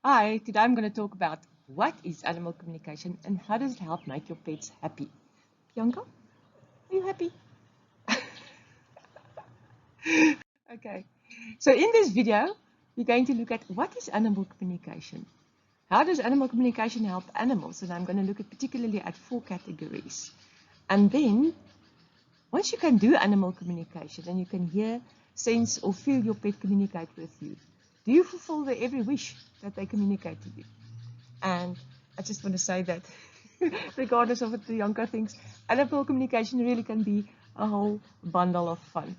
Hi, today I'm going to talk about what is animal communication and how does it help make your pets happy. Bianca, are you happy? Okay, so in this video, we're going to look at what is animal communication. How does animal communication help animals? And I'm going to look at particularly at 4 categories. And then, once you can do animal communication and you can hear, sense, or feel your pet communicate with you, do you fulfill their every wish that they communicate to you? And I just want to say that regardless of what the younger thinks, animal communication really can be a whole bundle of fun.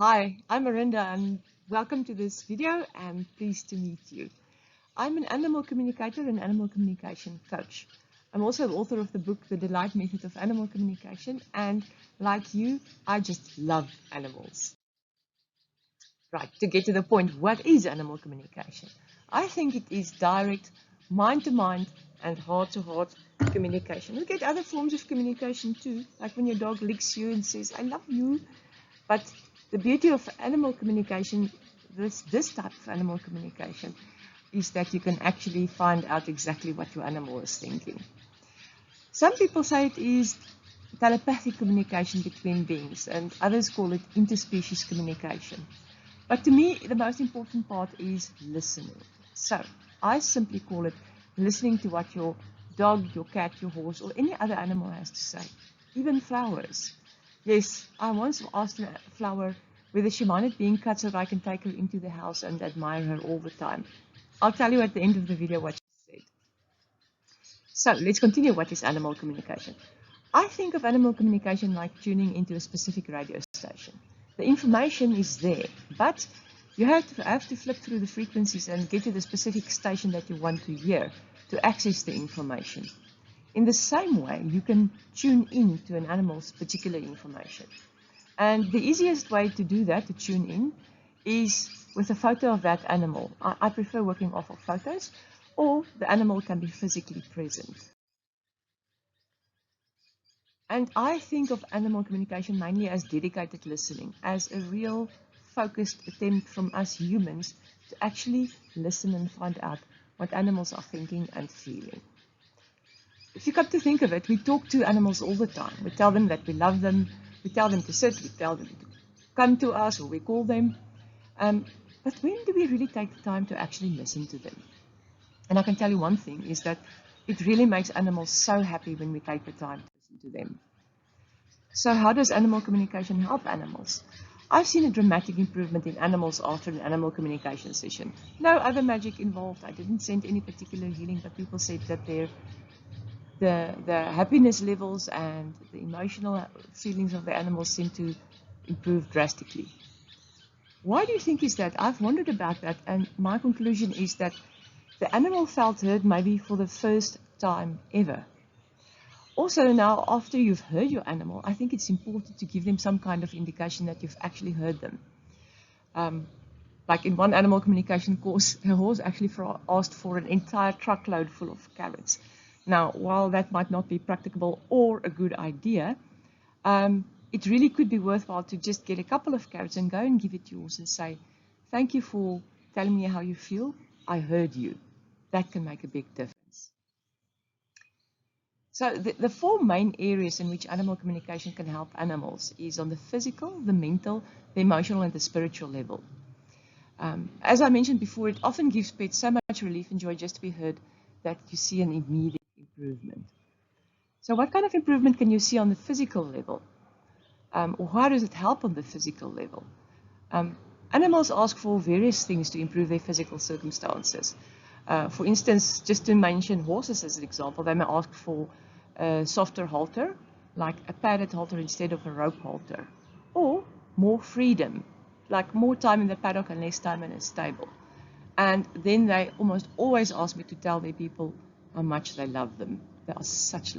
Hi, I'm Marinda and welcome to this video and pleased to meet you. I'm an animal communicator and animal communication coach. I'm also the author of the book, The Delight Method of Animal Communication, and like you, I just love animals. Right, to get to the point, what is animal communication? I think it is direct, mind-to-mind and heart-to-heart communication. You get other forms of communication too, like when your dog licks you and says, I love you. But the beauty of animal communication, this type of animal communication, is that you can actually find out exactly what your animal is thinking. Some people say it is telepathic communication between beings, and others call it interspecies communication. But to me, the most important part is listening. So I simply call it listening to what your dog, your cat, your horse, or any other animal has to say, even flowers. Yes, I once asked a flower whether she minded being cut so that I can take her into the house and admire her all the time. I'll tell you at the end of the video what she said. So let's continue. What is animal communication? I think of animal communication like tuning into a specific radio station. The information is there, but you have to flip through the frequencies and get to the specific station that you want to hear to access the information. In the same way, you can tune in to an animal's particular information. And the easiest way to do that, to tune in, is with a photo of that animal. I prefer working off of photos, or the animal can be physically present. And I think of animal communication mainly as dedicated listening, as a real focused attempt from us humans to actually listen and find out what animals are thinking and feeling. If you come to think of it, we talk to animals all the time. We tell them that we love them, we tell them to sit, we tell them to come to us, or we call them. But when do we really take the time to actually listen to them? And I can tell you one thing, is that it really makes animals so happy when we take the time to listen to them. So how does animal communication help animals? I've seen a dramatic improvement in animals after an animal communication session. No other magic involved. I didn't send any particular healing, but people said that the happiness levels and the emotional feelings of the animals seem to improve drastically. Why do you think is that? I've wondered about that, and my conclusion is that the animal felt heard maybe for the first time ever. Also, now, after you've heard your animal, I think it's important to give them some kind of indication that you've actually heard them. Like in one animal communication course, a horse actually asked for an entire truckload full of carrots. Now, while that might not be practicable or a good idea, it really could be worthwhile to just get a couple of carrots and go and give it to yours and say, thank you for telling me how you feel. I heard you. That can make a big difference. So the 4 main areas in which animal communication can help animals is on the physical, the mental, the emotional, and the spiritual level. As I mentioned before, it often gives pets so much relief and joy just to be heard that you see an immediate improvement. So what kind of improvement can you see on the physical level? Or how does it help on the physical level? Animals ask for various things to improve their physical circumstances. For instance, just to mention horses as an example, they may ask for a softer halter, like a padded halter instead of a rope halter, or more freedom, like more time in the paddock and less time in a stable. And then they almost always ask me to tell their people how much they love them. They are such.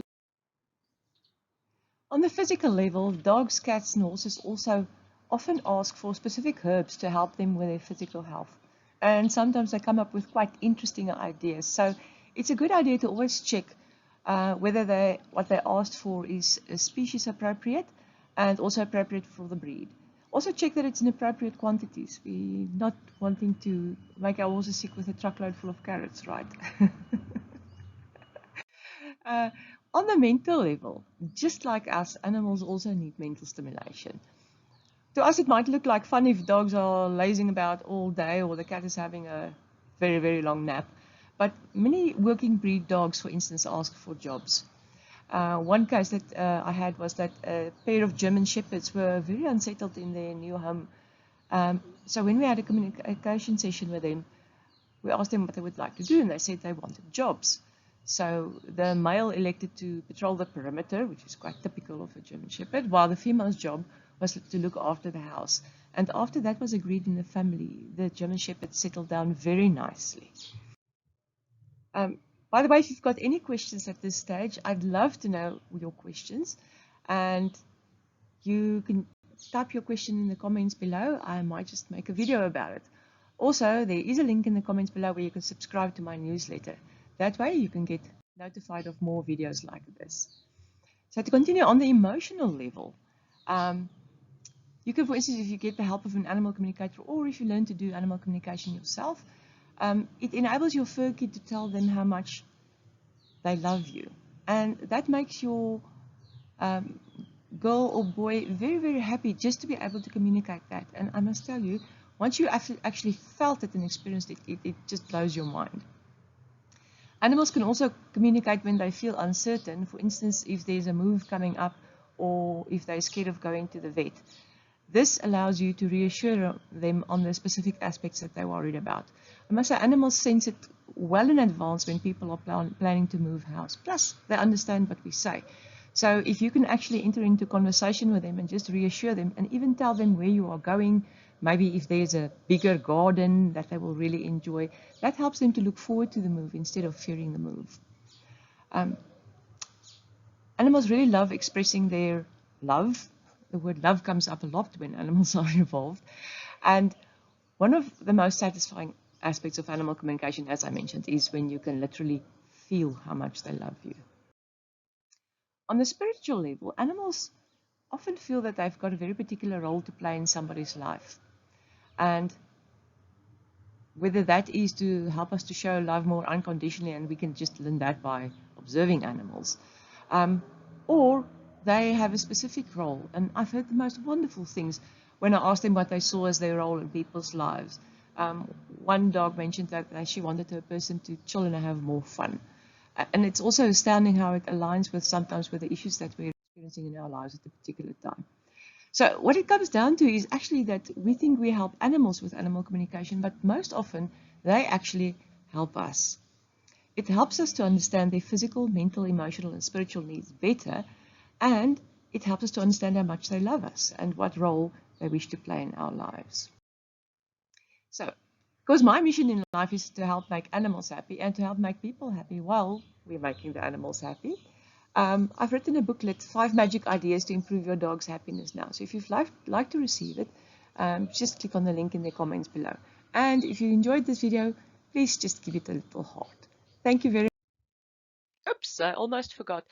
On the physical level, dogs, cats, and horses also often ask for specific herbs to help them with their physical health. And sometimes they come up with quite interesting ideas. So it's a good idea to always check whether what they asked for is species appropriate and also appropriate for the breed. Also check that it's in appropriate quantities. We're not wanting to make our horses sick with a truckload full of carrots, right? uh, on the mental level, just like us, animals also need mental stimulation. To us, it might look like fun if dogs are lazing about all day or the cat is having a very, very long nap. But many working breed dogs, for instance, ask for jobs. One case that I had was that a pair of German shepherds were very unsettled in their new home. So when we had a communication session with them, we asked them what they would like to do, and they said they wanted jobs. So the male elected to patrol the perimeter, which is quite typical of a German shepherd, while the female's job was to look after the house. And after that was agreed in the family, the German shepherd settled down very nicely. By the way, if you've got any questions at this stage, I'd love to know your questions. And you can type your question in the comments below. I might just make a video about it. Also, there is a link in the comments below where you can subscribe to my newsletter. That way you can get notified of more videos like this. So to continue on the emotional level, you can, for instance, if you get the help of an animal communicator or if you learn to do animal communication yourself, it enables your fur kid to tell them how much they love you. And that makes your girl or boy very, very happy just to be able to communicate that. And I must tell you, once you actually felt it and experienced it, it just blows your mind. Animals can also communicate when they feel uncertain. For instance, if there's a move coming up or if they're scared of going to the vet. This allows you to reassure them on the specific aspects that they're worried about. I must say, animals sense it well in advance when people are planning to move house. Plus, they understand what we say. So if you can actually enter into conversation with them and just reassure them and even tell them where you are going, maybe if there's a bigger garden that they will really enjoy, that helps them to look forward to the move instead of fearing the move. Animals really love expressing their love. The word love comes up a lot when animals are involved. And one of the most satisfying aspects of animal communication, as I mentioned, is when you can literally feel how much they love you. On the spiritual level, animals often feel that they've got a very particular role to play in somebody's life. And whether that is to help us to show love more unconditionally, and we can just learn that by observing animals, or they have a specific role. And I've heard the most wonderful things when I asked them what they saw as their role in people's lives. One dog mentioned that she wanted her person to chill and have more fun. And it's also astounding how it aligns with sometimes with the issues that we're experiencing in our lives at a particular time. So what it comes down to is actually that we think we help animals with animal communication, but most often they actually help us. It helps us to understand their physical, mental, emotional, and spiritual needs better, and it helps us to understand how much they love us and what role they wish to play in our lives. So, because my mission in life is to help make animals happy and to help make people happy while we're making the animals happy, I've written a booklet, 5 Magic Ideas to Improve Your Dog's Happiness Now. So if you'd like to receive it, just click on the link in the comments below. And if you enjoyed this video, please just give it a little heart. Thank you very much. Oops, I almost forgot.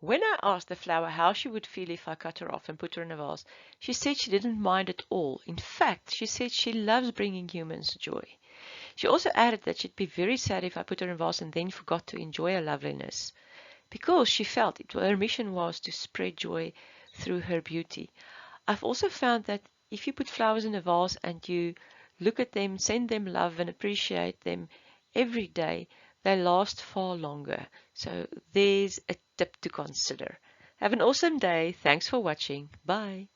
When I asked the flower how she would feel if I cut her off and put her in a vase, she said she didn't mind at all. In fact, she said she loves bringing humans joy. She also added that she'd be very sad if I put her in a vase and then forgot to enjoy her loveliness, because she felt her mission was to spread joy through her beauty. I've also found that if you put flowers in a vase and you look at them, send them love and appreciate them every day, they last far longer. So there's a tip to consider. Have an awesome day. Thanks for watching. Bye.